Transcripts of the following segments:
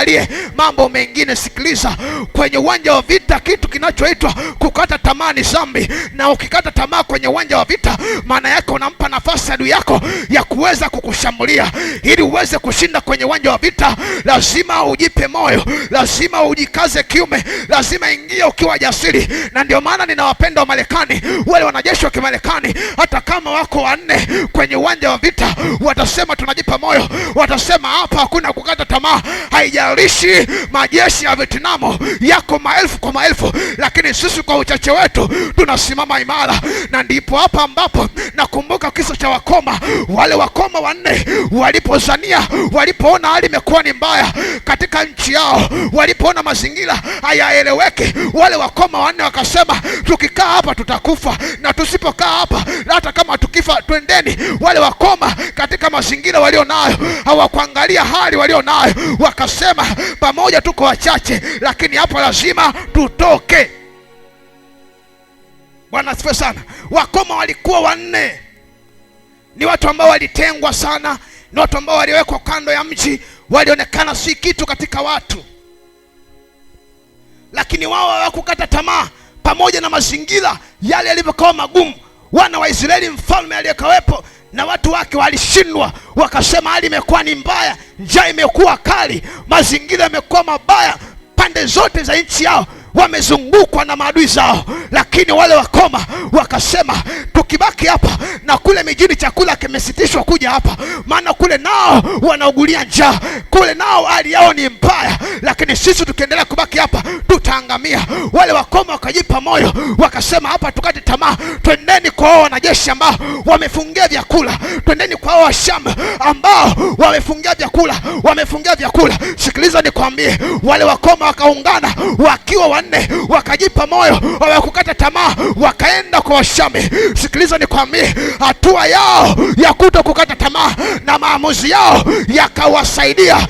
uangalie mambo mengine. Sikiliza, kwenye uwanja wa vita kitu kinachoitwa kukata tamaa ni dhambi, na ukikata tamaa kwenye uwanja wa vita, maana yake unampa nafasi adui yako ya kuweza kukushambulia. Ili uweze kushinda kwenye uwanja wa vita, lazima ujipe moyo, lazima ujikaze kiume, lazima ingia ukiwa jasiri. Na ndio maana ninawapenda wa Marekani, wale wanajeshi wa Kimarekani, hata kama wako 4 kwenye uwanja wa vita, watasema tunajipa moyo, watasema hapa hakuna kukata tamaa. Haijalishi majeshi ya Vietnam yako maelfu kwa maelfu, lakini sisi kwa uchache wetu tunasimama imara. Na ndipo hapa ambapo nakumbuka kisa cha wakoma. Wale wakoma 4 walipozania, walipoona hali imekuwa ni mbaya katika nchi yao, walipoona mazingira hayaeleweki, wale wakoma 4 wakasema tukikaa hapa tutakufa, na tusipokaa hapa hata kama tukifa twendeni. Wale wakoma katika mazingira walio nayo, hawakuangalia hali walio nayo, wakasema pamoja tuko wachache, lakini hapa lazima tutoke. Bwana asifiwe sana. Wakoma walikuwa 4. Ni watu ambao walitengwa sana, ni watu ambao waliwekwa kando ya mji, walionekana si kitu katika watu, lakini wao hawakukata tamaa pamoja na mazingira yale yalivyokuwa magumu. Wana wa Israeli, mfalme aliyekawepo na watu wake walishindwa, wakasema hali imekuwa ni mbaya, njaa imekuwa kali, mazingira yamekuwa mabaya, pande zote za nchi yao wamezungukwa na maadui zao. Lakini wale wakoma wakasema tukibaki hapa na kule mijini chakula kimesitishwa kuja hapa, maana kule nao wanaugulia njaa, kule nao hali yao ni mbaya, lakini sisi tukiendelea kubaki hapa tutaangamia. Wale wakoma wakajipa moyo, wakasema hapa tukate tamaa, twendeni kwa hao wanajeshi ambao wamefungia vyakula, twendeni kwa hao Washam ambao wamefungia vyakula. Sikiliza nikwambie, wale wakoma wakaungana wakiwa 4, wakajipa moyo, hawakukata tamaa, wakaenda kwa Washami. Sikiliza nikwambie, hatua yao ya kuto kukata tamaa na maamuzi yao yakawasaidia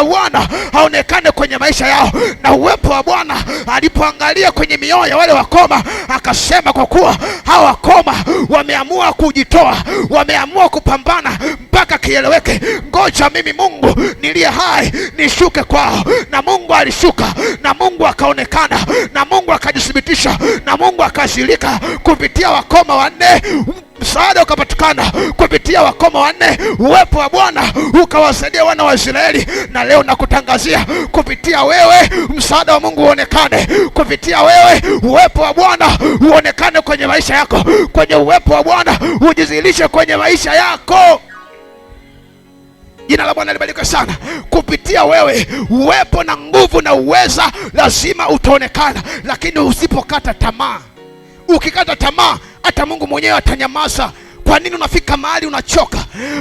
Bwana haonekane kwenye maisha yao. Na uwepo wa Bwana alipoangalia kwenye mioyo ya wale wakoma, akasema kwa kuwa hawa wakoma wameamua kujitoa, wameamua kupambana mpaka kieleweke, ngoja mimi Mungu niliye hai nishuke kwao. Na Mungu alishuka, na Mungu akaonekana, na Mungu akajithibitisha, na Mungu akashirika kupitia wakoma 4. Msaada ukapatikana kupitia wakoma 4. Uwepo wa Bwana ukawasaidia wana wa Israeli. Na leo nakutangazia kupitia wewe, msaada wa Mungu uonekane kupitia wewe, uwepo wa Bwana uonekane kwenye maisha yako, kwenye uwepo wa Bwana ujizilishe kwenye maisha yako. Jina la Bwana libarikiwe sana. Kupitia wewe, uwepo na nguvu na uweza lazima utaonekana, lakini usipokata tamaa. Ukikata tamaa, hata Mungu mwenyewe atanyamaza. Kwa nini unafika mahali unachoka?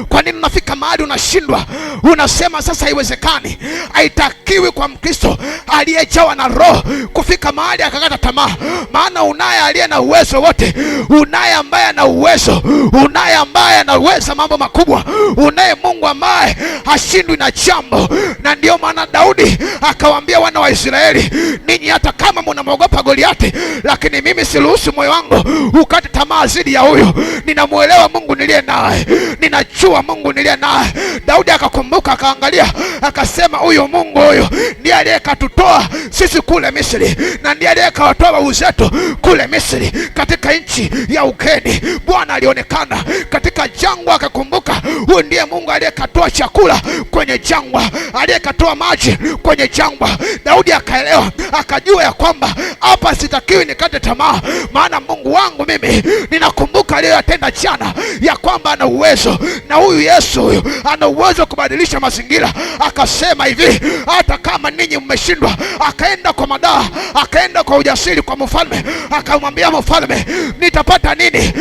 Kwa nini unafika mahali unashindwa? Unasema sasa haiwezekani. Haitakiwi kwa Mkristo aliyejawa na Roho kufika mahali akakata tamaa, maana unaye aliye na uwezo wote, unaye ambaye ana uwezo, unaye ambaye anaweza mambo makubwa, unaye Mungu ambaye hashindwi na jambo. Na ndio maana Daudi akawaambia wana wa Israeli, ninyi hata kama mnamwogopa Goliati, lakini mimi siruhusu moyo wangu ukate tamaa zidi ya huyo. Ninamuelewa Mungu niliye naye, ninajua Mungu niliye naye. Daudi akakumbuka, akaangalia, akasema huyo Mungu huyo ndiye aliyekatutoa sisi kule Misri, na ndiye aliyekawatoa babu zetu kule Misri katika nchi ya ugeni. Bwana alionekana katika jangwa, akakumbuka huyo ndiye Mungu aliyekatoa chakula kwenye jangwa, aliyekatoa maji kwenye jangwa. Daudi akaelewa, akajua ya kwamba hapa sitakiwi nikate tamaa, maana Mungu wangu mimi ninakumbuka aliyoyatenda jana, ya kwamba ana uwezo, na huyu Yesu huyu ana uwezo kubadilisha mazingira. Akasema hivi, hata kama ninyi mmeshindwa. Akaenda kwa madaha, akaenda kwa ujasiri kwa mfalme, akamwambia mfalme, nitapata nini